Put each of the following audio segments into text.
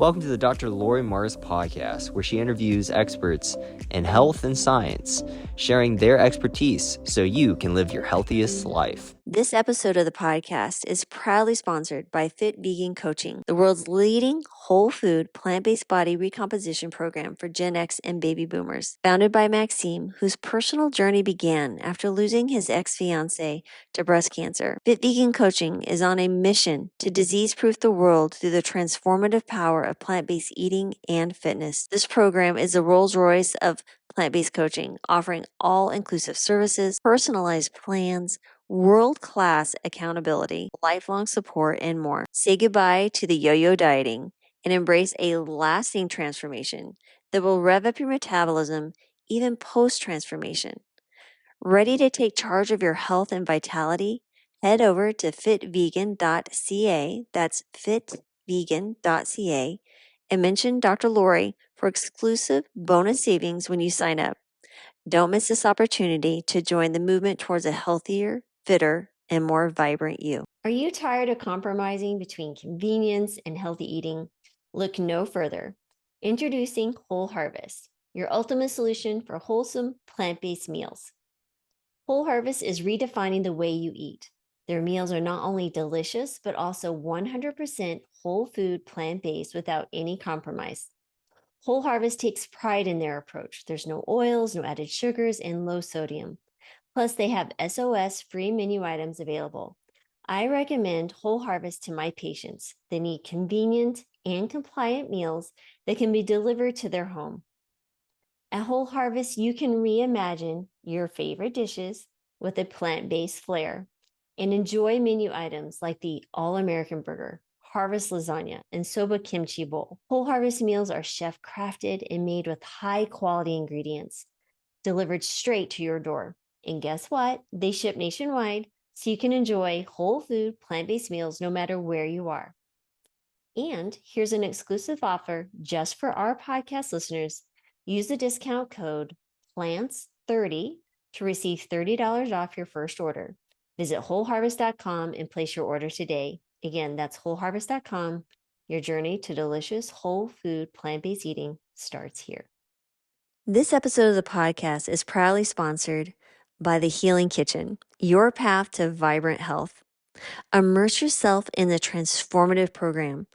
Welcome to the Dr. Laurie Marbas podcast, where she interviews experts in health and science, sharing their expertise so you can live your healthiest life. This episode of the podcast is proudly sponsored by Fit Vegan Coaching, the world's leading whole food, plant-based body recomposition program for Gen X and baby boomers. Founded by Maxime, whose personal journey began after losing his ex-fiancée to breast cancer, Fit Vegan Coaching is on a mission to disease-proof the world through the transformative power of plant-based eating and fitness. This program is the Rolls-Royce of plant-based coaching, offering all-inclusive services, personalized plans, world-class accountability, lifelong support, and more. Say goodbye to the yo-yo dieting and embrace a lasting transformation that will rev up your metabolism even post-transformation. Ready to take charge of your health and vitality? Head over to fitvegan.ca, that's fitvegan.ca, and mention Dr. Laurie for exclusive bonus savings when you sign up. Don't miss this opportunity to join the movement towards a healthier, fitter, and more vibrant you. Are you tired of compromising between convenience and healthy eating? Look no further. Introducing Whole Harvest, your ultimate solution for wholesome plant-based meals. Whole Harvest is redefining the way you eat. Their meals are not only delicious, but also 100% whole food plant-based without any compromise. Whole Harvest takes pride in their approach. There's no oils, no added sugars, and low sodium. Plus, they have SOS-free menu items available. I recommend Whole Harvest to my patients. They need convenient and compliant meals that can be delivered to their home. At Whole Harvest, you can reimagine your favorite dishes with a plant-based flair and enjoy menu items like the All-American Burger, Harvest Lasagna, and Soba Kimchi Bowl. Whole Harvest meals are chef-crafted and made with high-quality ingredients, delivered straight to your door. And guess what? They ship nationwide, so you can enjoy whole food, plant-based meals no matter where you are. And here's an exclusive offer just for our podcast listeners. Use the discount code PLANTS30 to receive $30 off your first order. Visit wholeharvest.com and place your order today. Again, that's wholeharvest.com. Your journey to delicious whole food plant-based eating starts here. This episode of the podcast is proudly sponsored by The Healing Kitchen, your path to vibrant health. Immerse yourself in the transformative program,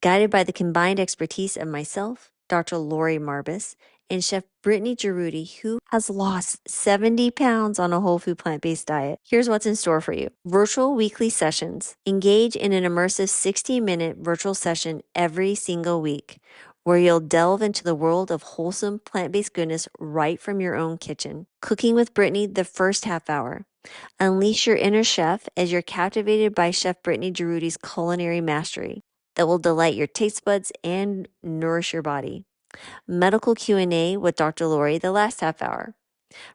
guided by the combined expertise of myself, Dr. Laurie Marbas, and Chef Brittany Giroudi, who has lost 70 pounds on a whole food plant-based diet. Here's what's in store for you. Virtual weekly sessions. Engage in an immersive 60-minute virtual session every single week, where you'll delve into the world of wholesome plant-based goodness right from your own kitchen. Cooking with Brittany the first half hour. Unleash your inner chef as you're captivated by Chef Brittany Giroudi's culinary mastery that will delight your taste buds and nourish your body. Medical Q&A with Dr. Laurie the last half hour.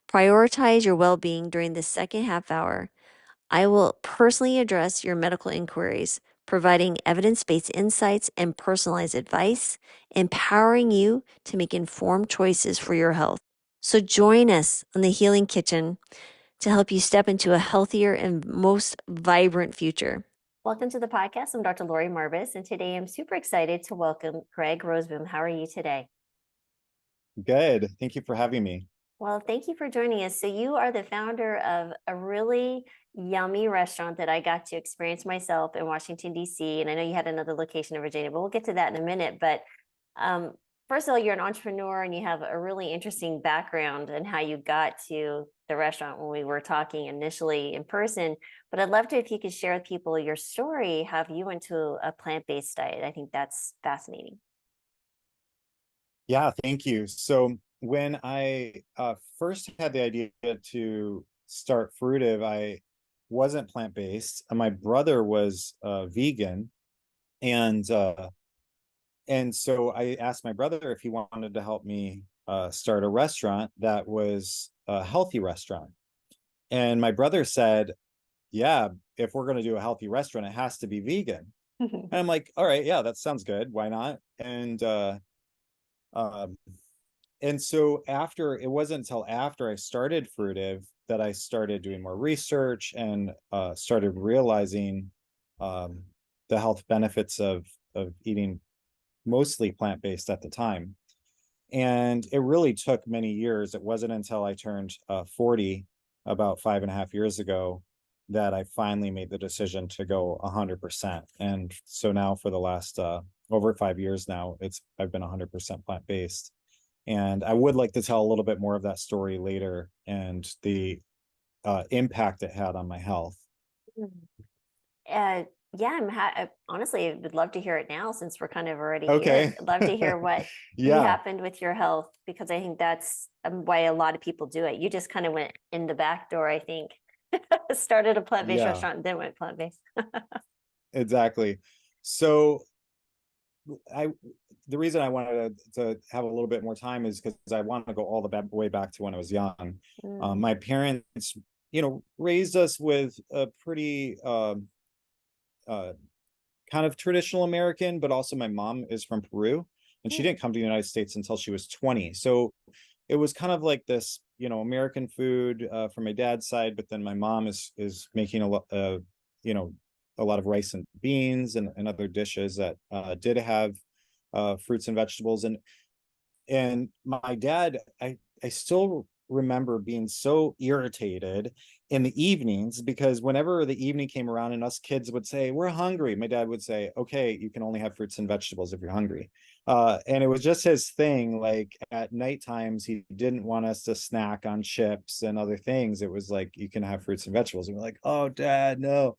Prioritize your well-being during the second half hour. I will personally address your medical inquiries, providing evidence-based insights and personalized advice, empowering you to make informed choices for your health. So join us on the Healing Kitchen to help you step into a healthier and most vibrant future. Welcome to the podcast. I'm Dr. Laurie Marbas, and today I'm super excited to welcome Gregg Rozeboom. How are you today? Good. Thank you for having me. Well, thank you for joining us. So you are the founder of a really yummy restaurant that I got to experience myself in Washington, D.C. And I know you had another location in Virginia, but we'll get to that in a minute. But first of all, you're an entrepreneur and you have a really interesting background in how you got to the restaurant when we were talking initially in person. But I'd love to, if you could share with people your story, how you went to a plant-based diet. I think that's fascinating. Yeah, thank you. So when I first had the idea to start Fruitive, I wasn't plant-based. My brother was vegan, and so I asked my brother if he wanted to help me start a restaurant that was a healthy restaurant. And my brother said, "Yeah, if we're going to do a healthy restaurant, it has to be vegan." And I'm like, "All right, yeah, that sounds good. Why not?" Um, and so it wasn't until after I started Fruitive that I started doing more research and started realizing the health benefits of eating mostly plant-based at the time. And it really took many years. It wasn't until I turned 40 about 5.5 years ago that I finally made the decision to go 100%. And so now for the last over 5 years now, I've been 100% plant-based. And I would like to tell a little bit more of that story later and the impact it had on my health. Uh, yeah, honestly, I would love to hear it now since we're kind of already here. Okay. I'd love to hear what Yeah. happened with your health because I think that's why a lot of people do it. You just kind of went in the back door, I think. Started a plant-based Yeah, restaurant and then went plant-based. exactly. So I the reason I wanted to have a little bit more time is because I want to go all the way back to when I was young. Mm, My parents, raised us with a pretty uh, kind of traditional American, but also my mom is from Peru, and she mm, didn't come to the United States until she was 20. So it was kind of like this, American food from my dad's side, but then my mom is making a lot, a lot of rice and beans and other dishes that did have fruits and vegetables. And my dad, I still remember being so irritated in the evenings because whenever the evening came around and us kids would say we're hungry, my dad would say, okay, you can only have fruits and vegetables if you're hungry. And it was just his thing. Like at night times he didn't want us to snack on chips and other things. It was like you can have fruits and vegetables, and we're like, oh dad, no.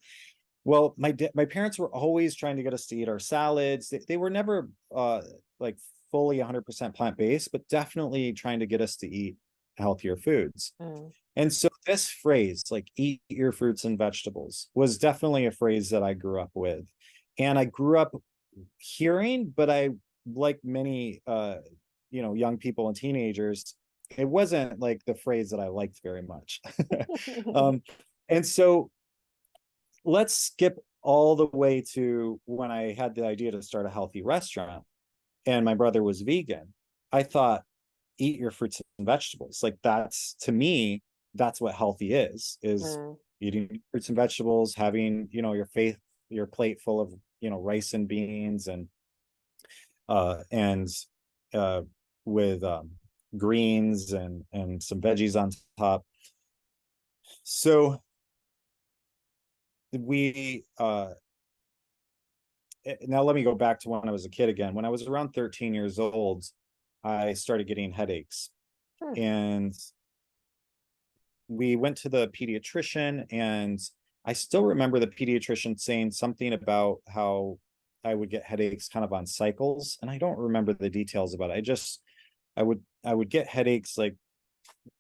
Well, my parents were always trying to get us to eat our salads. They were never like fully 100% plant-based, but definitely trying to get us to eat healthier foods. mm. And so this phrase, like eat your fruits and vegetables, was definitely a phrase that I grew up with. And I grew up hearing, but I, like many young people and teenagers, it wasn't like the phrase that I liked very much. um, and so let's skip all the way to when I had the idea to start a healthy restaurant and my brother was vegan. I thought, eat your fruits and vegetables. Like that's, to me, that's what healthy is Mm. eating fruits and vegetables, having, your plate full of, rice and beans and uh with greens and some veggies on top. So we now let me go back to when I was a kid again. When I was around 13 years old, I started getting headaches. Mm. And we went to the pediatrician, and I still remember the pediatrician saying something about how I would get headaches kind of on cycles. And I don't remember the details about it. I would get headaches like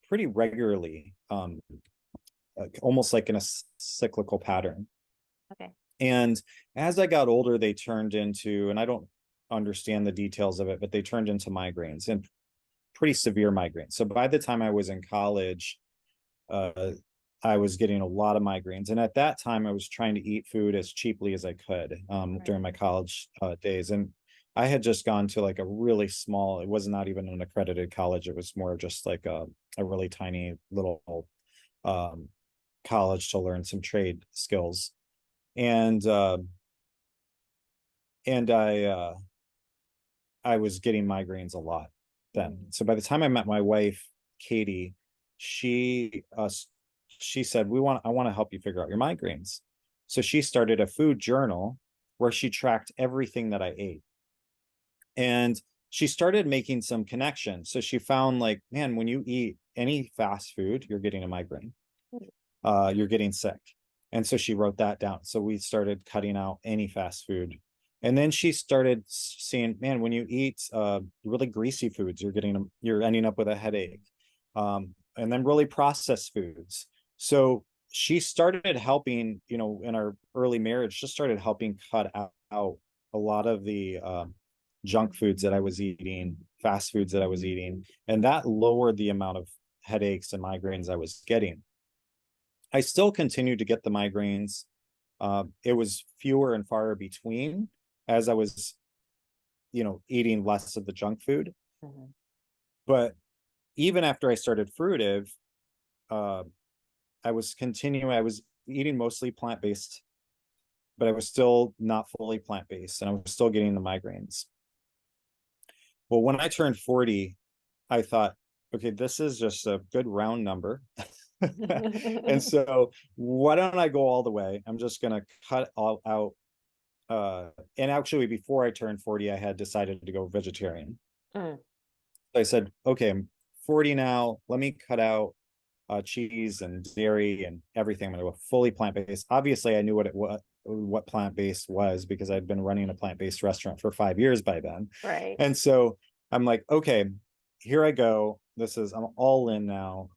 pretty regularly, like, almost like in a cyclical pattern. Okay. And as I got older, they turned into, and I don't understand the details of it, but they turned into migraines, and pretty severe migraines. So by the time I was in college, uh, I was getting a lot of migraines. And at that time, I was trying to eat food as cheaply as I could Right. during my college days. And I had just gone to like a really small, it was not even an accredited college. It was more just like a really tiny little um, college to learn some trade skills. And and I was getting migraines a lot then. Mm. So by the time I met my wife, Katie, she said, I want to help you figure out your migraines. So she started a food journal where she tracked everything that I ate. And she started making some connections. So she found, like, man, when you eat any fast food, you're getting a migraine. You're getting sick. And so she wrote that down. So we started cutting out any fast food. And then she started seeing, man, when you eat really greasy foods, you're ending up with a headache. And then really processed foods. So she started helping, in our early marriage, just started helping cut out a lot of the junk foods that I was eating, fast foods that I was eating. And that lowered the amount of headaches and migraines I was getting. I still continued to get the migraines. It was fewer and far between as I was, eating less of the junk food. Mhm. But even after I started Fruitive, uh, I was eating mostly plant based, but I was still not fully plant based, and I was still getting the migraines. Well, when I turned 40, I thought, okay, this is just a good round number. And so why don't I go all the way? I'm just going to cut all out. And actually, before I turned 40, I had decided to go vegetarian. Mm, I said, okay, I'm 40 now. Let me cut out cheese and dairy and everything. I'm going to go fully plant-based. Obviously, I knew what plant-based was because I'd been running a plant-based restaurant for 5 years by then. right. And so I'm like, okay, here I go. I'm all in now.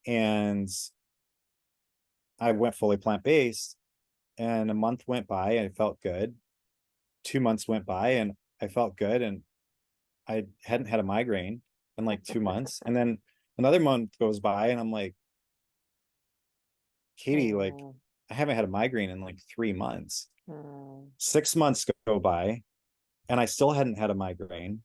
And I went fully plant-based, and a month went by and I felt good. 2 months went by and I felt good, and I hadn't had a migraine in like 2 months. And then another month goes by and I'm like, Katie, like, Mm, I haven't had a migraine in like 3 months. mm, 6 months go by and I still hadn't had a migraine.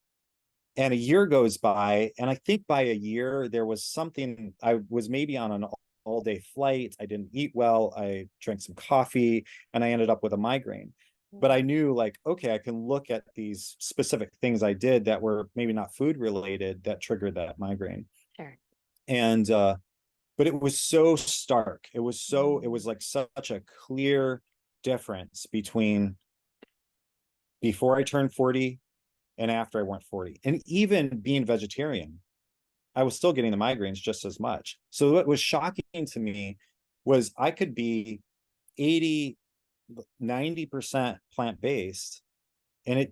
And a year goes by. And I think by a year, there was something. I was maybe on an all day flight. I didn't eat well. I drank some coffee and I ended up with a migraine. But mm, I knew, like, okay, I can look at these specific things I did that were maybe not food related that triggered that migraine. sure. And, but it was so stark. It Mm, was like such a clear difference between before I turned 40 and after I went 40. And even being vegetarian, I was still getting the migraines just as much. So what was shocking to me was I could be 80, 90% plant-based and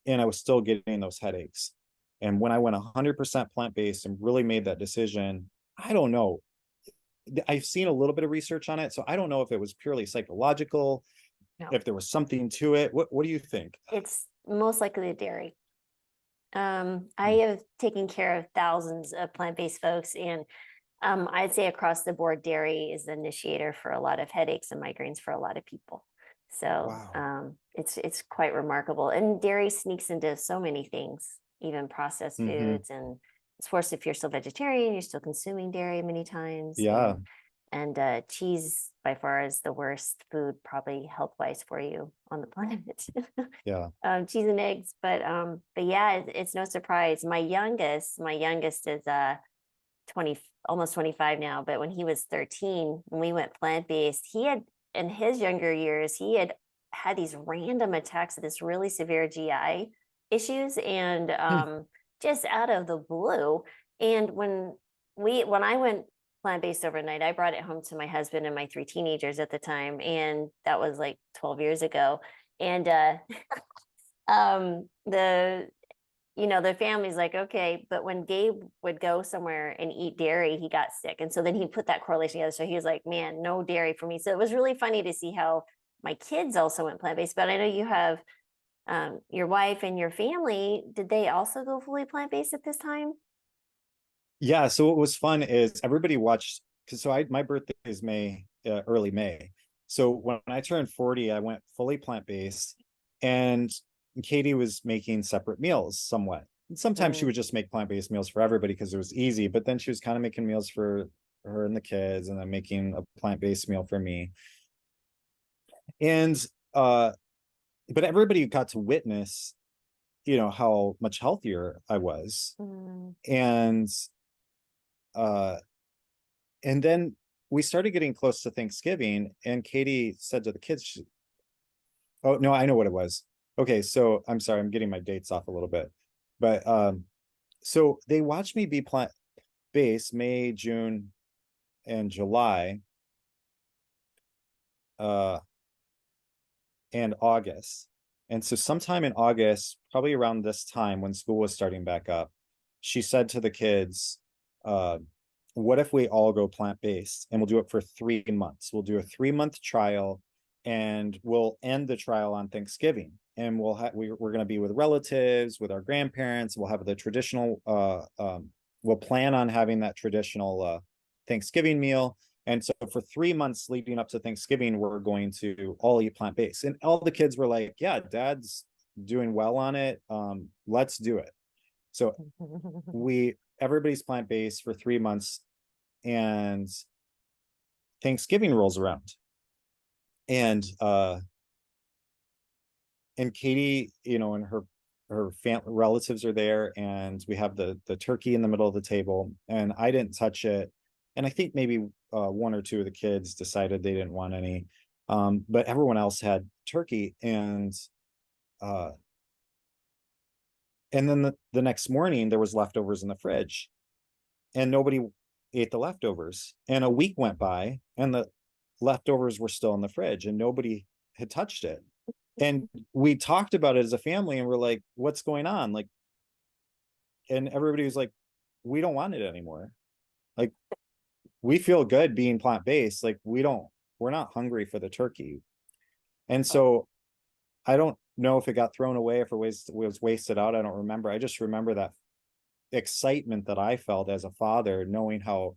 I was still getting those headaches. And when I went 100% plant-based and really made that decision, I don't know. I've seen a little bit of research on it, so I don't know if it was purely psychological, no, if there was something to it. What do you think? it's most likely the dairy. I Hmm. have taken care of thousands of plant-based folks, and I'd say across the board, dairy is the initiator for a lot of headaches and migraines for a lot of people. So Wow. it's quite remarkable. And dairy sneaks into so many things, even processed Mm-hmm. foods. And of course, if you're still vegetarian, you're still consuming dairy many times. Yeah. And cheese by far is the worst food, probably health wise for you on the planet. Yeah. Cheese and eggs, but yeah, it's no surprise. My youngest is 20, almost 25 now, but when he was 13, when we went plant-based, he had, in his younger years, he had these random attacks of this really severe GI issues, and just out of the blue. And when I went plant-based overnight, I brought it home to my husband and my three teenagers at the time, and that was like 12 years ago. And the the family's like, okay, but when Gabe would go somewhere and eat dairy, he got sick. And so then he put that correlation together. So he was like, man, no dairy for me. So it was really funny to see how my kids also went plant-based. But I know you have your wife and your family. Did they also go fully plant-based at this time? Yeah, so what was fun is everybody watched, because my birthday is May, early May. So when I turned 40, I went fully plant-based, and Katie was making separate meals somewhat. And sometimes she Mm, would just make plant-based meals for everybody because it was easy, but then she was kind of making meals for her and the kids, and then making a plant-based meal for me. And uh, but everybody got to witness, how much healthier I was. mm, And uh and then we started getting close to Thanksgiving, and Katie said to the kids, "Oh no, I know what it was." Okay, so I'm sorry, I'm getting my dates off a little bit, but so they watched me be plant based May, June, and July, uh, and August, and so sometime in August, probably around this time when school was starting back up, she said to the kids, uh, what if we all go plant-based and we'll do it for 3 months? We'll do a 3 month trial, and we'll end the trial on Thanksgiving. And we're going to be with relatives, with our grandparents. We'll have the traditional, we'll plan on having that traditional Thanksgiving meal. And so for 3 months leading up to Thanksgiving, we're going to all eat plant-based. And all the kids were like, yeah, dad's doing well on it. Let's do it. So everybody's plant-based for 3 months, and Thanksgiving rolls around, and and Katie, and her relatives are there, and we have the turkey in the middle of the table, and I didn't touch it. And I think maybe one or two of the kids decided they didn't want any, but everyone else had turkey. Uh, and then the next morning there was leftovers in the fridge, and nobody ate the leftovers. And a week went by, and the leftovers were still in the fridge, and nobody had touched it. And we talked about it as a family, and we're like, "What's going on?" Like, and everybody was like, "We don't want it anymore. Like, we feel good being plant based. Like, we're not hungry for the turkey." And so I don't know if it got thrown away, if it was wasted out. I don't remember. I just remember that excitement that I felt as a father, knowing how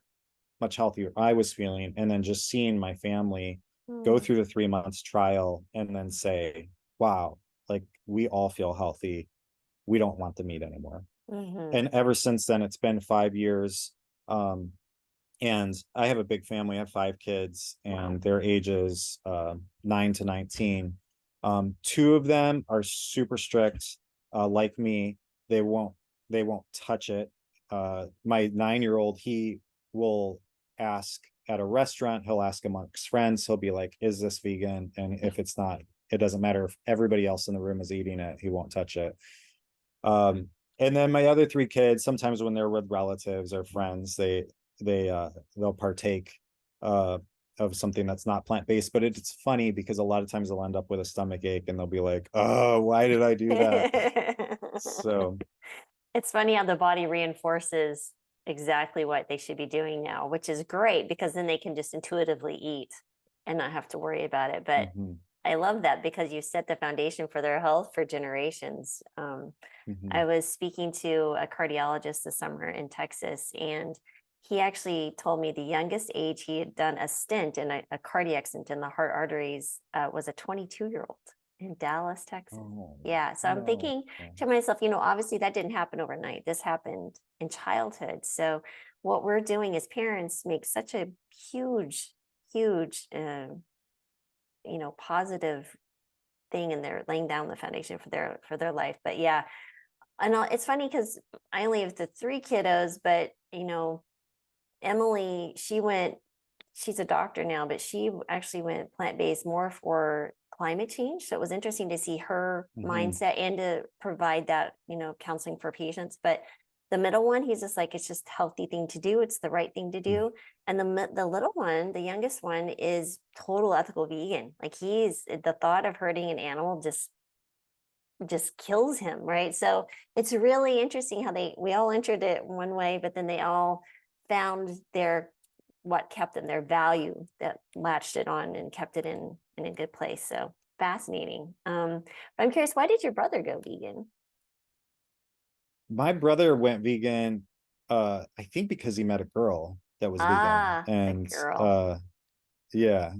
much healthier I was feeling, and then just seeing my family go Mm. through the 3 months trial and then say, wow, like, we all feel healthy. We don't want the meat anymore. Mm-hmm. And ever since then, it's been 5 years. Um, and I have a big family. I have 5 kids, Wow. and their ages 9 to 19. Two of them are super strict, like me. They won't they won't touch it. My 9-year-old, he will ask at a restaurant. He'll ask amongst friends. He'll be like, "Is this vegan?" And if it's not, it doesn't matter if everybody else in the room is eating it. He won't touch it. Um, and then my other 3 kids, sometimes when they're with relatives or friends, they'll partake uh of something that's not plant-based. But it's funny because a lot of times they'll end up with a stomach ache, and they'll be like, "Oh, why did I do that?" So It's funny how the body reinforces exactly what they should be doing now, which is great because then they can just intuitively eat and not have to worry about it. But mhm, I love that because you set the foundation for their health for generations. I mhm. was speaking to a cardiologist this summer in Texas, and he actually told me the youngest age he had done a stent in a cardiac stent in the heart arteries was a 22-year-old in Dallas, Texas. Oh Yeah. So I'm no. thinking to myself, obviously that didn't happen overnight. This happened in childhood. So what we're doing as parents makes such a huge, huge, positive thing, and they're laying down the foundation for their life. But yeah, and it's funny because I only have the 3 kiddos, but Emily, she's a doctor now, but she actually went plant-based more for climate change. So it was interesting to see her Mhm. mindset and to provide that, counseling for patients. But the middle one, he's just like, it's just a healthy thing to do. It's the right thing to do. And the little one, the youngest one, is total ethical vegan. Like he's the thought of hurting an animal just kills him, right? So it's really interesting how we all entered it one way, but then they all found what kept them, their value that latched it on and kept it in a good place. So fascinating. But I'm curious, why did your brother go vegan? My brother went vegan, I think because he met a girl that was vegan. Ah, the And girl. yeah.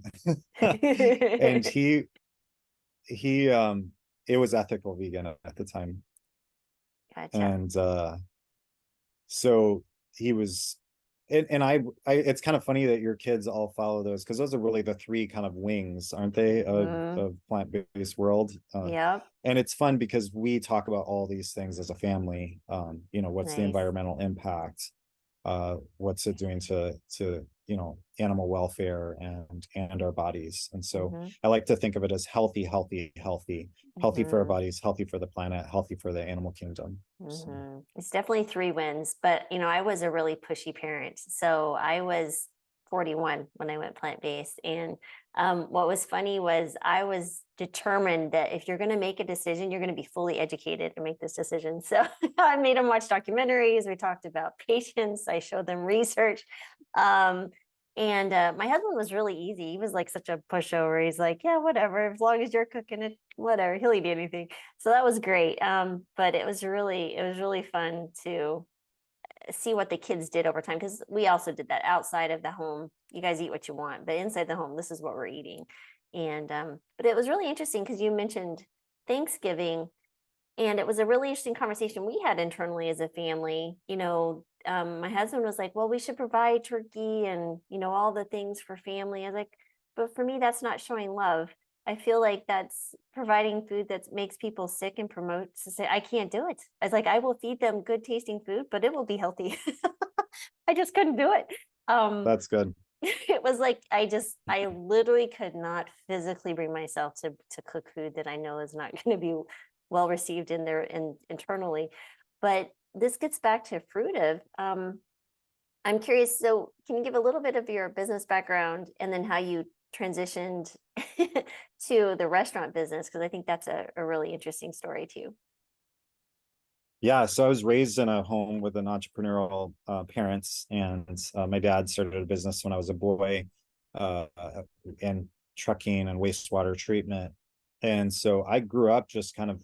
And he it was ethical vegan at the time. Gotcha. And so he was, and I it's kind of funny that your kids all follow those, because those are really the 3 kind of wings, aren't they, Mm, of plant-based world. yep. And it's fun because we talk about all these things as a family. What's the Nice. environmental impact? What's it doing to animal welfare and our bodies? And so Mm-hmm. I like to think of it as healthy, healthy, healthy, healthy for our Mm-hmm. bodies, healthy for the planet, healthy for the animal kingdom. So. It's definitely 3 wins, but I was a really pushy parent. So I was 41 when I went plant-based. And what was funny was I was determined that if you're going to make a decision, you're going to be fully educated and make this decision. So I made them watch documentaries. We talked about patients. I showed them research. Um, and my husband was really easy. He was like such a pushover. He's like, yeah, whatever, as long as you're cooking it, whatever, he'll eat anything. So that was great. But it was really fun to see what the kids did over time, because we also did that outside of the home. You guys eat what you want, but inside the home, this is what we're eating. And but it was really interesting because you mentioned Thanksgiving, and it was a really interesting conversation we had internally as a family. My husband was like, well, we should provide turkey and all the things for family. I was like, but for me, that's not showing love. I feel like that's providing food that makes people sick and promotes to say, I can't do it. I was like, I will feed them good tasting food, but it will be healthy. I just couldn't do it. That's good. It was like I literally could not physically bring myself to cook food that I know is not going to be well received in there and internally. But this gets back to Fruitive. I'm curious, so can you give a little bit of your business background and then how you transitioned to the restaurant business? Because I think that's a really interesting story too. Yeah, so I was raised in a home with an entrepreneurial parents, and my dad started a business when I was a boy, uh, in trucking and wastewater treatment. And so I grew up just kind of,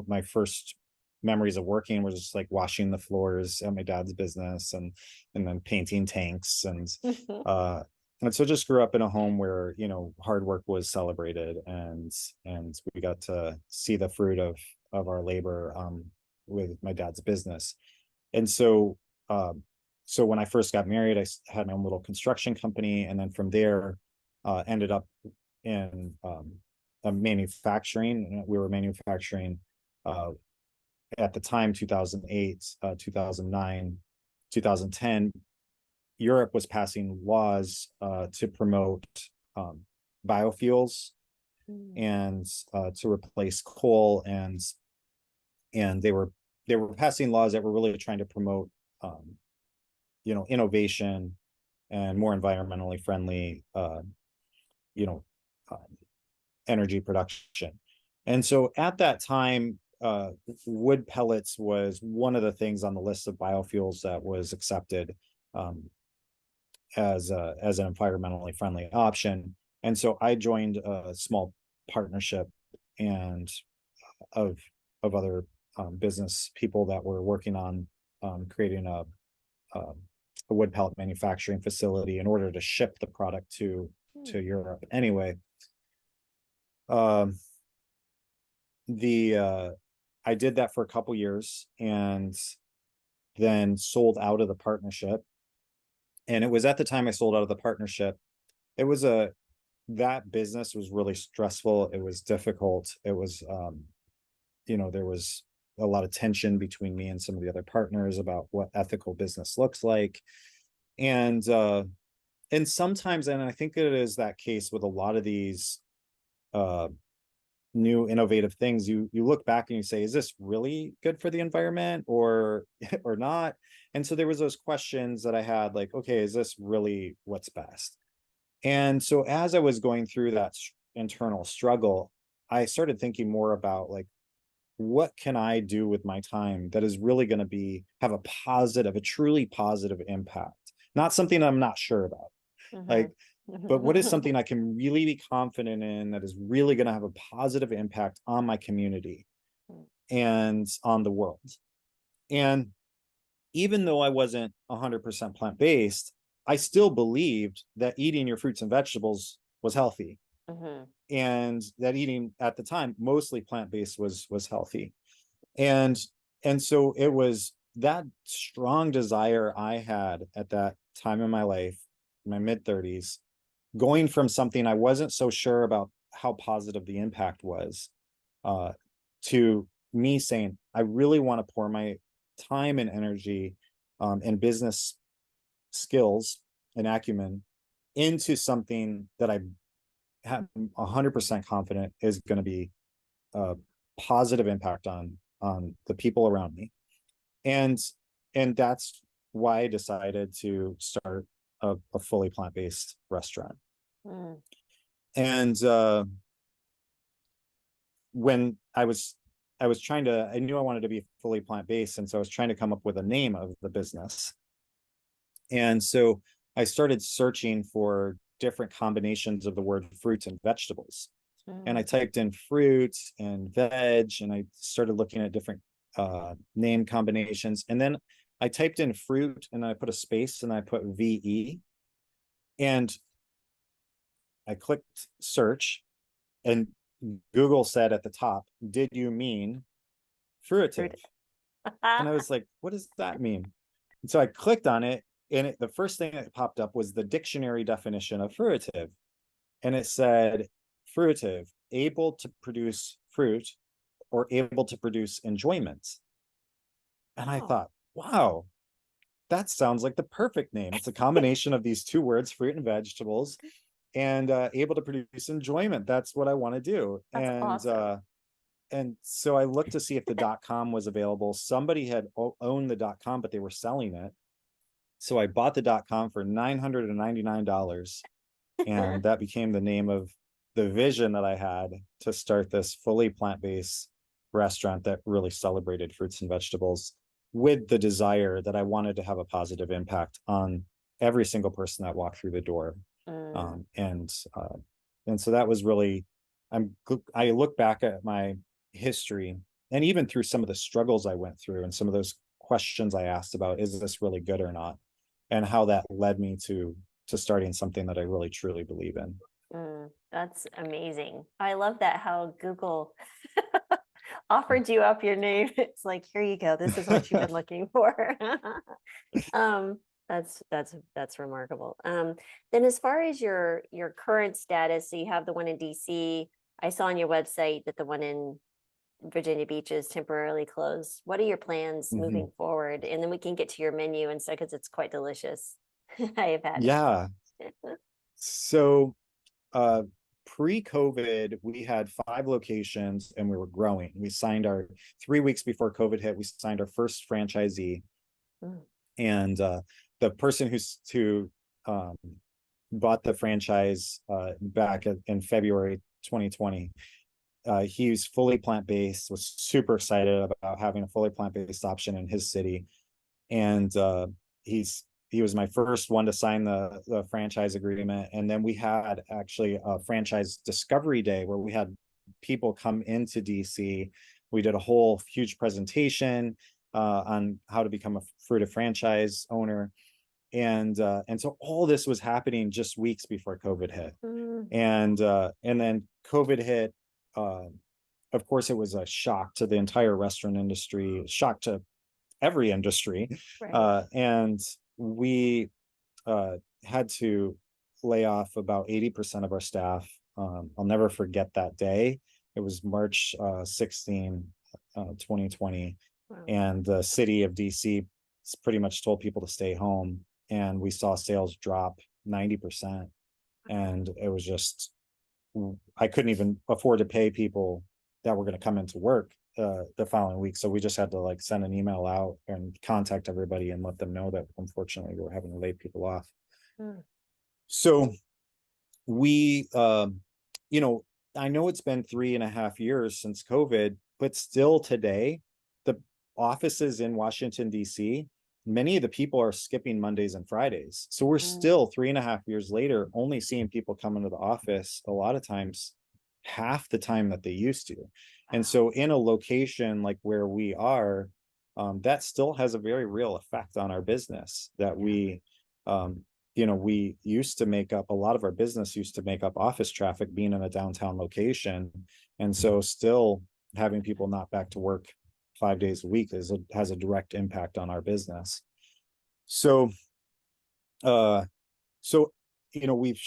my first memories of working was just like washing the floors at my dad's business, and then painting tanks, uh, and so just grew up in a home where hard work was celebrated, and we got to see the fruit of our labor. With my dad's business. And so when I first got married, I had my own little construction company, and then from there, ended up in a manufacturing. We were manufacturing at the time, 2008, 2009, 2010. Europe was passing laws to promote biofuels Mm. and to replace coal, and they were passing laws that were really trying to promote innovation and more environmentally friendly you know uh, energy production. And so at that time, wood pellets was one of the things on the list of biofuels that was accepted um, as an environmentally friendly option. And so I joined a small partnership and of other business people that were working on creating um, a wood pellet manufacturing facility in order to ship the product to Mm. Europe. Anyway, um, the I did that for a couple years and then sold out of the partnership. And it was at the time I sold out of the partnership. It was a That business was really stressful. It was difficult. It was there was a lot of tension between me and some of the other partners about what ethical business looks like. And sometimes, and I think it is that case with a lot of these uh new innovative things, you look back and you say, is this really good for the environment or or not? And so there was those questions that I had, like, okay, is this really what's best? And so as I was going through that internal struggle, I started thinking more about, like, what can I do with my time that is really going to have a truly positive impact? Not something I'm not sure about. Like, Mhm. but what is something I can really be confident in that is really going to have a positive impact on my community and on the world? And even though I wasn't 100% plant-based, I still believed that eating your fruits and vegetables was healthy, Mhm. and that eating at the time mostly plant-based was healthy. And and so it was that strong desire I had at that time in my life, my mid-30s, going from something I wasn't so sure about how positive the impact was, uh, to me saying, I really want to pour my time and energy and business skills and acumen into something that I have 100% confident is going to be a positive impact on the people around me. And and that's why I decided to start a fully plant-based restaurant. Mm. And when I knew I wanted to be fully plant-based, and so I was trying to come up with a name of the business. And so I started searching for different combinations of the word fruits and vegetables. And I Mm. typed in fruit and veg, and I started looking at different name combinations. And then I typed in fruit, and I put a space, and I put VE, and I clicked search, and Google said at the top, "Did you mean Rude. fruitive?" And I was like, what does that mean? And so I clicked on it, and the first thing that popped up was the dictionary definition of fruitive. And it said, Fruitive, able to produce fruit or able to produce enjoyment. And I Oh, thought, wow, that sounds like the perfect name. It's a combination of these two words, fruit and vegetables, and able to produce enjoyment. That's what I want to do. that's awesome. And so I looked to see if the .com was available. Somebody had owned the .com, but they were selling it. So I bought the .com for $999, and that became the name of the vision that I had to start this fully plant-based restaurant that really celebrated fruits and vegetables, with the desire that I wanted to have a positive impact on every single person that walked through the door. Mm, Um, and uh, and so that was really, I look back at my history, and even through some of the struggles I went through and some of those questions I asked about, is this really good or not? And how that led me to starting something that I really truly believe in. that's amazing. I love that how Google offered you up your name. It's like, here you go. This is what you've been looking for. um, that's remarkable. Then as far as your current status, so you have the one in DC. I saw on your website that the one in Virginia Beach is temporarily closed. What are your plans moving Mhm. forward? And then we can get to your menu and stuff because it's quite delicious. I have had Yeah. it. So uh pre-COVID, we had 5 locations and we were growing. We signed our 3 weeks before COVID hit, we signed our first franchisee. Mm, And the person who um, bought the franchise back in February 2020, he's fully plant-based, was super excited about having a fully plant-based option in his city. And he was my first one to sign the franchise agreement. And then we had actually a franchise discovery day where we had people come into DC. We did a whole huge presentation on how to become a Fruitive franchise owner. And so all this was happening just weeks before COVID hit. mm, And then COVID hit. uh, of course, it was a shock to the entire restaurant industry, shock to every industry. right. And we had to lay off about 80% of our staff. I'll never forget that day. It was March 16, 2020. Wow. And the city of DC pretty much told people to stay home. And we saw sales drop 90%. And it was just, I couldn't even afford to pay people that were going to come into work the following week. So we just had to like send an email out and contact everybody and let them know that unfortunately we were having to lay people off. Mm, So we, you know, I know it's been 3.5 years since COVID, but still today, the offices in Washington, D.C., many of the people are skipping Mondays and Fridays. So we're mm, still 3.5 years later, only seeing people come into the office a lot of times half the time that they used to. And wow. so in a location like where we are, that still has a very real effect on our business that Yeah. um, we used to make up, a lot of our business used to make up office traffic being in a downtown location. And so still having people not back to work 5 days a week has a direct impact on our business. So, uh, so, we've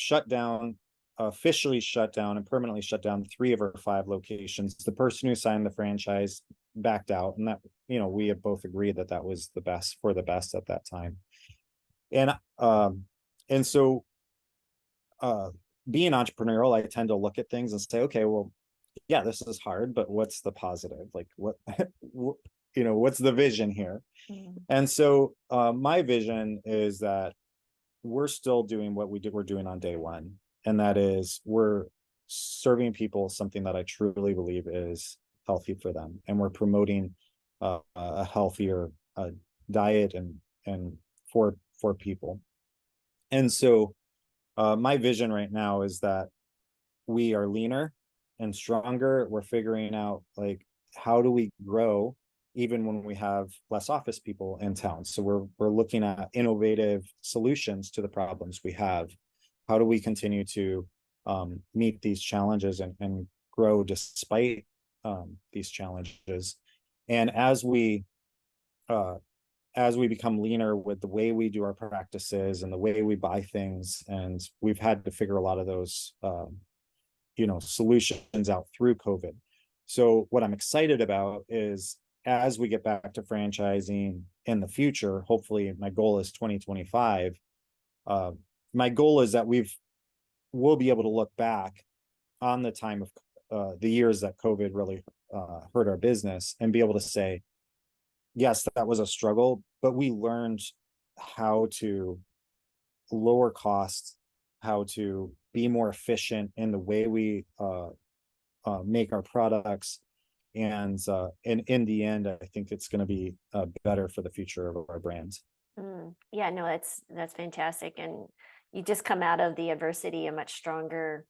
officially shut down and permanently shut down 3 of our 5 locations. The person who signed the franchise backed out, and that, we have both agreed that that was the best at that time. And, and so uh, being entrepreneurial, I tend to look at things and say, okay, well, yeah, this is hard, but what's the positive? Like what, what's the vision here? Mm, And so my vision is that we're still doing what we're doing on day one. And that is we're serving people something that I truly believe is healthy for them. And we're promoting a healthier diet and for people. And so my vision right now is that we are leaner and stronger. We're figuring out like how do we grow even when we have less office people in town. So we're looking at innovative solutions to the problems we have. How do we continue to meet these challenges and grow despite these challenges? And uh, as we become leaner with the way we do our practices and the way we buy things, and we've had to figure a lot of those solutions out through COVID. So what I'm excited about is, as we get back to franchising in the future, hopefully my goal is 2025. My goal is that we'll be able to look back on the time of the years that COVID really hurt our business, and be able to say, yes, that was a struggle, but we learned how to lower costs, how to be more efficient in the way we make our products. And in the end, I think it's going to be better for the future of our brands. Yeah, no, that's fantastic. And you just come out of the adversity a much stronger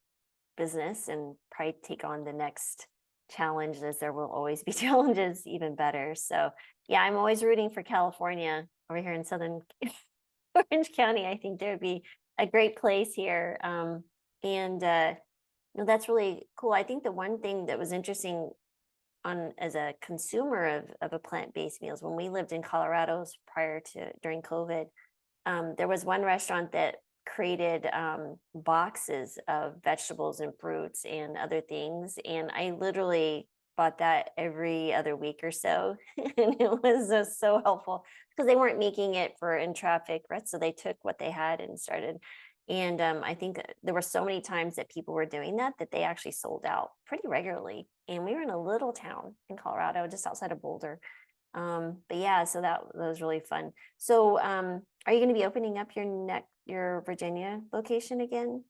business, and probably take on the next challenge, as there will always be challenges, even better. So yeah, I'm always rooting for California over here in Southern Orange County. I think there would be a great place here. And no, that's really cool. I think the one thing that was interesting as a consumer of a plant-based meals, when we lived in Colorado during COVID, there was one restaurant that created boxes of vegetables and fruits and other things, and I literally bought that every other week or so. And it was just so helpful, because they weren't making it for in traffic, right? So they took what they had and started. And I think there were so many times that people were doing that they actually sold out pretty regularly. And we were in a little town in Colorado, just outside of Boulder. But yeah, so that was really fun. So are you going to be opening up your Virginia location again,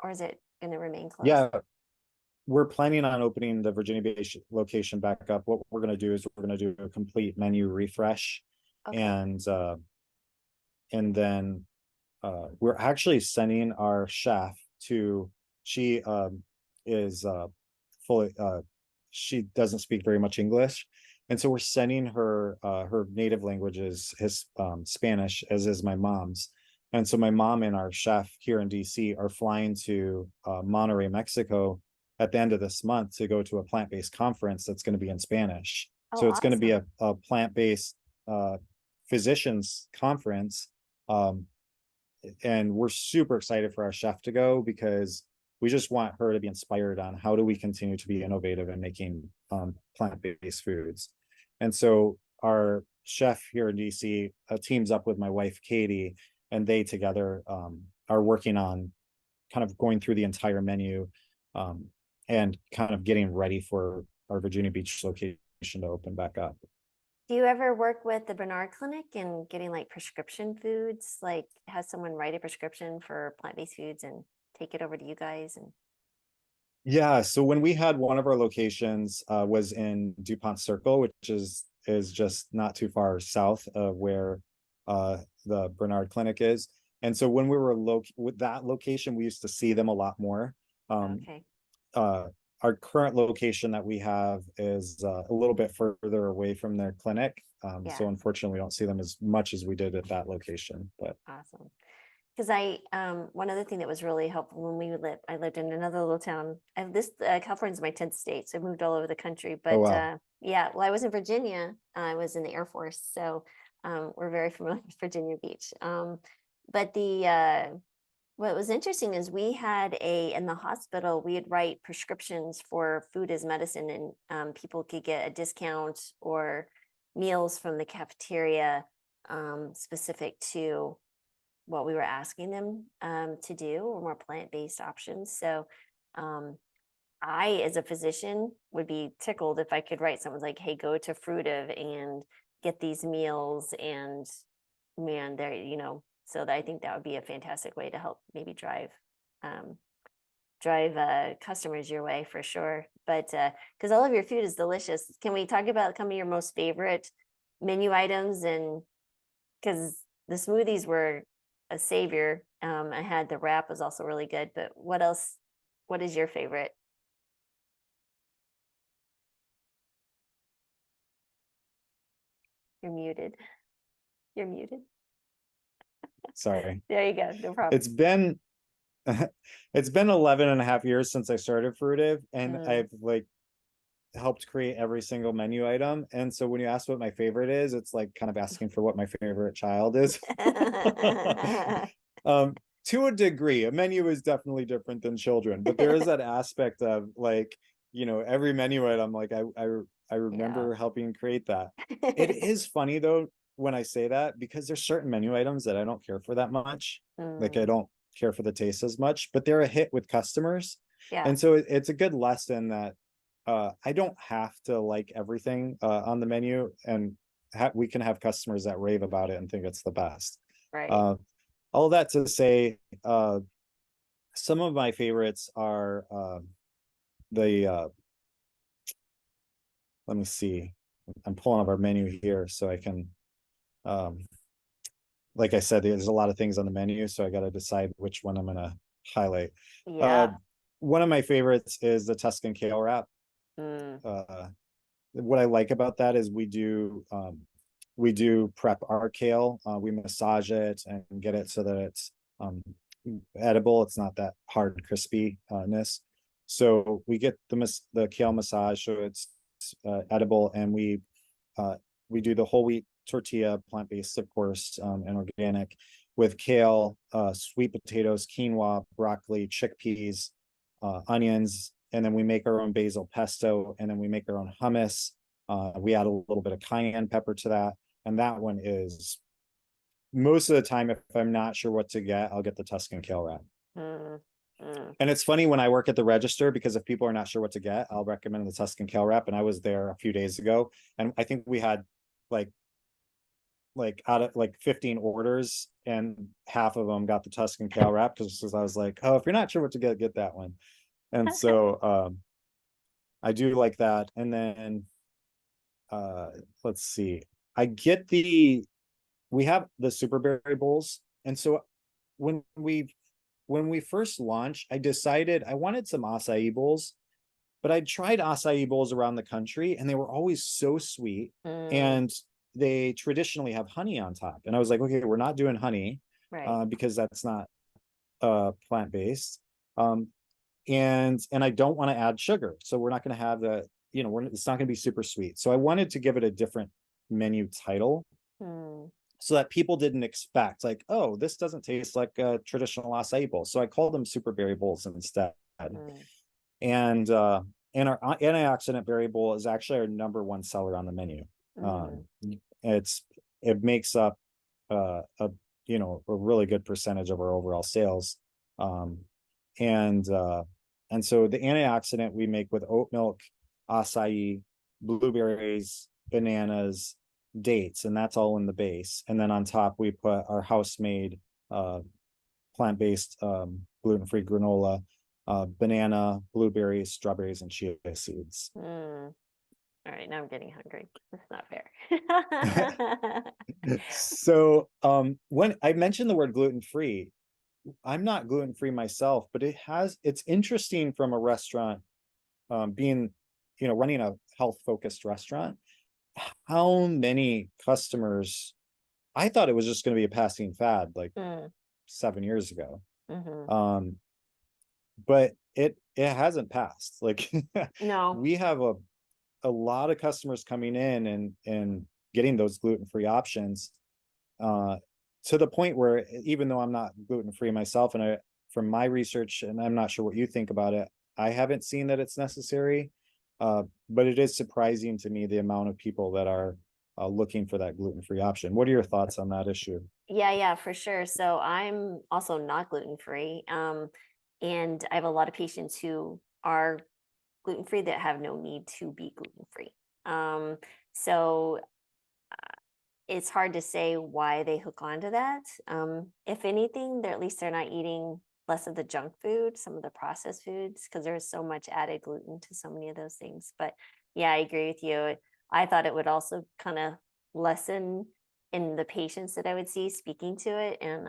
or is it going to remain closed? Yeah, we're planning on opening the Virginia Beach location back up. What we're going to do is we're going to do a complete menu refresh. Okay. And then we're actually sending our chef to, she is fully, she doesn't speak very much English. And so we're sending her, her native language is Spanish, as is my mom's. And so my mom and our chef here in DC are flying to Monterrey, Mexico at the end of this month to go to a plant-based conference that's going to be in Spanish. Oh, So it's going to be awesome. a plant-based physicians conference. And we're super excited for our chef to go, because we just want her to be inspired on how do we continue to be innovative in making plant-based foods. And so our chef here in DC teams up with my wife, Katie, and they together are working on kind of going through the entire menu and kind of getting ready for our Virginia Beach location to open back up. Do you ever work with the Bernard Clinic and getting like prescription foods? Like, has someone write a prescription for plant-based foods and take it over to you guys? And Yeah, so when we had one of our locations was in DuPont Circle, which is just not too far south of where the Bernard Clinic is. And so when we were with that location, we used to see them a lot more. okay. Our current location that we have is a little bit further away from their clinic. Yeah. So unfortunately, we don't see them as much as we did at that location. But Awesome. Because one other thing that was really helpful when I lived in another little town. California's my 10th state, so I moved all over the country. But oh wow. Yeah, well, I was in Virginia. I was in the Air Force, so we're very familiar with Virginia Beach. But what was interesting is we had in the hospital, we'd write prescriptions for food as medicine, and people could get a discount or meals from the cafeteria specific to what we were asking them to do, or more plant-based options. So I, as a physician, would be tickled if I could write someone's like, hey, go to Fruitive and get these meals, and man, so I think that would be a fantastic way to help maybe drive customers your way for sure. But because all of your food is delicious, can we talk about some of your most favorite menu items? And because the smoothies were a savior. I had the wrap was also really good, but what else? What is your favorite? You're muted. You're muted. Sorry. There you go. No problem. It's been it's been 11 and a half years since I started Fruitive, and I've like helped create every single menu item. And so when you ask what my favorite is, it's like kind of asking for what my favorite child is. To a degree, a menu is definitely different than children, but there is that aspect of like, every menu item, like I Yeah. remember helping create that. It is funny though when I say that because there's certain menu items that I don't care for that much. Like I Mm, don't care for the taste as much, but they're a hit with customers. yeah, And so it's a good lesson that I don't have to like everything on the menu, and we can have customers that rave about it and think it's the best. right. Uh, all that to say, some of my favorites are the let me see. I'm pulling up our menu here so I can um, like I said, there's a lot of things on the menu, so I got to decide which one I'm gonna highlight. Uh, Yeah. one of my favorites is the Tuscan kale wrap. Mm, Uh, what I like about that is we do prep our kale. We massage it and get it so that it's um, edible. It's not that hard crispiness. So we get the kale massage so it's edible, and uh, we do the whole wheat tortilla, plant based, of course, and organic, with kale, sweet potatoes, quinoa, broccoli, chickpeas, onions, and then we make our own basil pesto, and then we make our own hummus. We add a little bit of cayenne pepper to that, and that one is most of the time, if I'm not sure what to get, I'll get the Tuscan kale wrap. mm, mm. And it's funny when I work at the register because if people are not sure what to get, I'll recommend the Tuscan kale wrap. And I was there a few days ago, and I think we had like out of like 15 orders, and half of them got the Tuscan kale wrap because I was like, oh, if you're not sure what to get that one. And so I do like that. And then uh let's see. I get we have the super berry bowls. And so when we first launched, I decided I wanted some acai bowls, but I tried acai bowls around the country and they were always so sweet. Mm, And they traditionally have honey on top. And I was like, okay, we're not doing honey right. because that's not plant-based. Um, and I don't want to add sugar. So we're not going to have it's not going to be super sweet. So I wanted to give it a different menu title Mm, so that people didn't expect like, oh, this doesn't taste like a traditional acai bowl. So I called them super berry bowls instead. mm, And our antioxidant berry bowl is actually our number one seller on the menu. mm. Um, it makes up a a really good percentage of our overall sales. Um, and and so the antioxidant we make with oat milk, acai, blueberries, bananas, dates, and that's all in the base. And then on top we put our house made plant-based gluten-free granola, banana, blueberries, strawberries, and chia seeds. Mm. All right, now I'm getting hungry. That's not fair. So when I mentioned the word gluten-free, I'm not gluten-free myself, but it's interesting from a restaurant being, running a health-focused restaurant, how many customers I thought it was just going to be a passing fad like Mm, 7 years ago. hmm. Um, but it hasn't passed. Like No. we have a lot of customers coming in and getting those gluten-free options uh, to the point where even though I'm not gluten-free myself, and from my research, and I'm not sure what you think about it, I haven't seen that it's necessary. But it is surprising to me the amount of people that are looking for that gluten-free option. What are your thoughts on that issue? Yeah, yeah, for sure. So I'm also not gluten free. And I have a lot of patients who are gluten free that have no need to be gluten free. So it's hard to say why they hook onto that. If anything, they're at least they're not eating less of the junk food, some of the processed foods, because there's so much added gluten to so many of those things. But yeah, I agree with you. I thought it would also kind of lessen in the patients that I would see speaking to it. And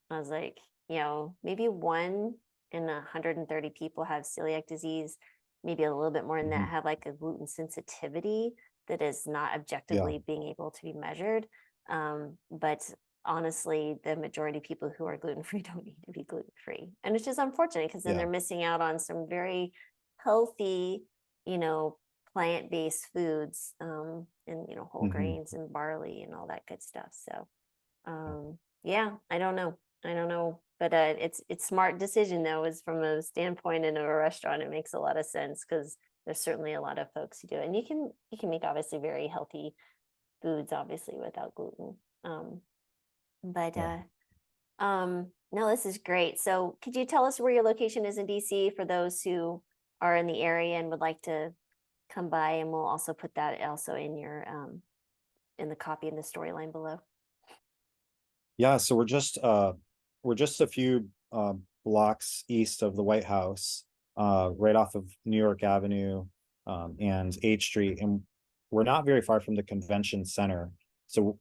I was like, maybe one in 130 people have celiac disease, maybe a little bit more than that Mhm. have like a gluten sensitivity that is not Yeah, objectively being able to be measured. But honestly, the majority of people who are gluten free don't need to be gluten free. And it's just unfortunate because then they're yeah. missing out on some very healthy, you know, plant based foods and, whole Hmm. grains and barley and all that good stuff. So, yeah, I don't know. I don't know, but it's smart decision though, is from a standpoint in a restaurant. It makes a lot of sense because there's certainly a lot of folks who do it, and you can make obviously very healthy foods, obviously without gluten. But Yeah. no, this is great. So could you tell us where your location is in DC for those who are in the area and would like to come by? And we'll also put that also in your in the copy in the storyline below. Yeah, so we're just a few blocks east of the White House, right off of New York Avenue, and H Street, and we're not very far from the convention center. So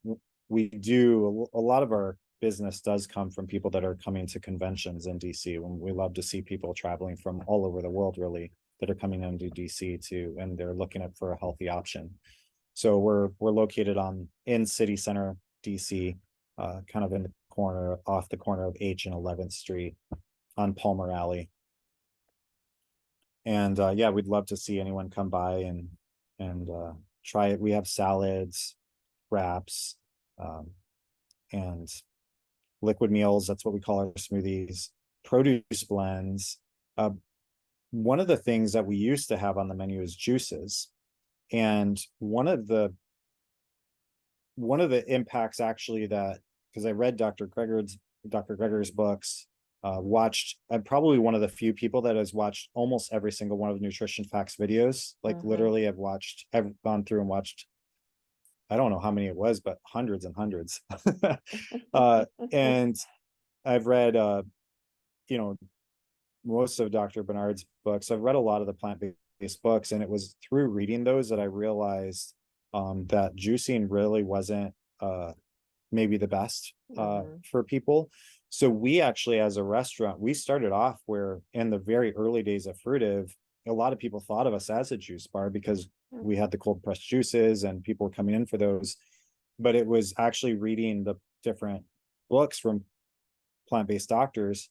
we do a lot of our business does come from people that are coming to conventions in DC. When we love to see people traveling from all over the world, really, that are coming into DC too, and they're looking up for a healthy option. So we're located on in City Center, DC, kind of in the corner, off the corner of H and 11th Street on Palmer Alley. And yeah, we'd love to see anyone come by and try it. We have salads, wraps, and liquid meals. That's what we call our smoothies. Produce blends. One of the things that we used to have on the menu is juices, and one of the impacts actually that, because I read Dr. Greger's books, watched, I'm probably one of the few people that has watched almost every single one of the Nutrition Facts videos. Like literally I've gone through and watched, I don't know how many it was, but hundreds and hundreds. And I've read, you know, most of Dr. Bernard's books. I've read a lot of the plant-based books, and it was through reading those that I realized that juicing really wasn't maybe the best for people. So we actually, as a restaurant, we started off where in the very early days of Fruitive, a lot of people thought of us as a juice bar because we had the cold pressed juices and people were coming in for those. But it was actually reading the different books from plant-based doctors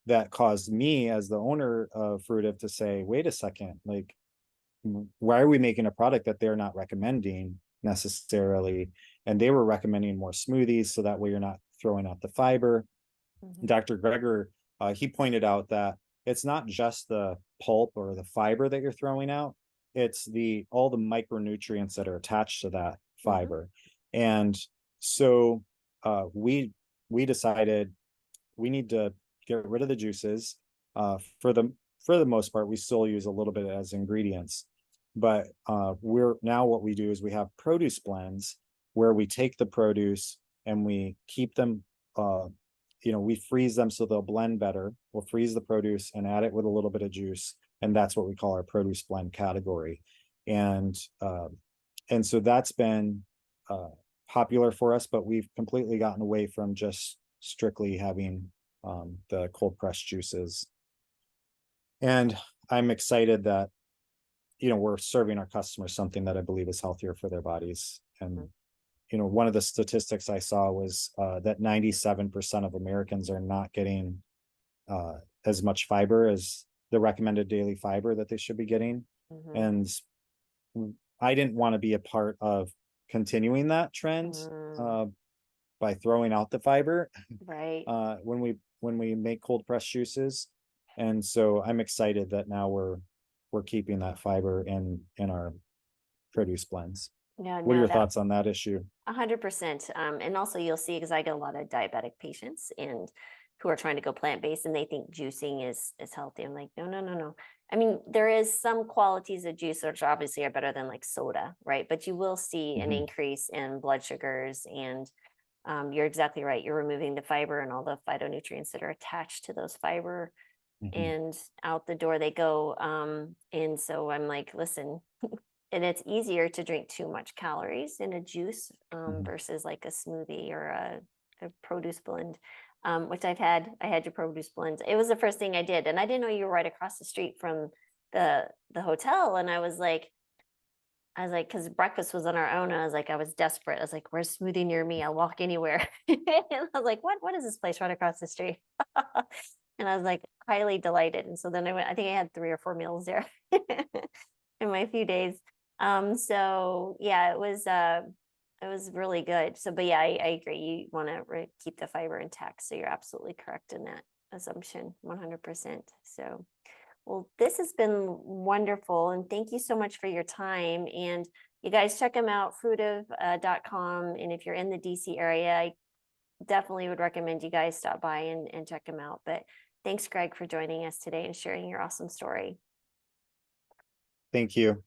that caused me as the owner of Fruitive to say, wait a second, like, why are we making a product that they're not recommending necessarily? And they were recommending more smoothies so that way you're not throwing out the fiber. Dr. Greger, he pointed out that it's not just the pulp or the fiber that you're throwing out, it's all the micronutrients that are attached to that fiber. And so we decided we need to get rid of the juices. For the most part, we still use a little bit as ingredients, but what we do is we have produce blends where we take the produce and we keep them, we freeze them so they'll blend better. We'll freeze the produce and add it with a little bit of juice, and that's what we call our produce blend category. And so that's been popular for us, but we've completely gotten away from just strictly having the cold pressed juices. And I'm excited that we're serving our customers something that I believe is healthier for their bodies. And one of the statistics I saw was that 97% of Americans are not getting as much fiber as the recommended daily fiber that they should be getting. And I didn't want to be a part of continuing that trend by throwing out the fiber when we make cold pressed juices. And so I'm excited that now we're keeping that fiber in our produce blends. What are your thoughts on that issue? 100%. And also you'll see, because I get a lot of diabetic patients and who are trying to go plant-based and they think juicing is healthy. I'm like, no. I mean, there is some qualities of juice which obviously are better than like soda, right? But you will see an increase in blood sugars, and you're exactly right. You're removing the fiber and all the phytonutrients that are attached to those fiber, and out the door they go. And so I'm like, listen, and it's easier to drink too much calories in a juice versus like a smoothie or a produce blend, which I had your produce blend. It was the first thing I did. And I didn't know you were right across the street from the hotel. And I was like, because breakfast was on our own. And I was desperate. I was like, where's smoothie near me? I'll walk anywhere. And I was like, what is this place right across the street? And I was like highly delighted. And so then I think I had 3 or 4 meals there in my few days. So yeah, it was It was really good. So, but yeah, I agree. You want to keep the fiber intact. So you're absolutely correct in that assumption, 100%. So, well, this has been wonderful. And thank you so much for your time. And you guys check them out, fruitive.com. And if you're in the DC area, I definitely would recommend you guys stop by and check them out. But thanks, Gregg, for joining us today and sharing your awesome story. Thank you.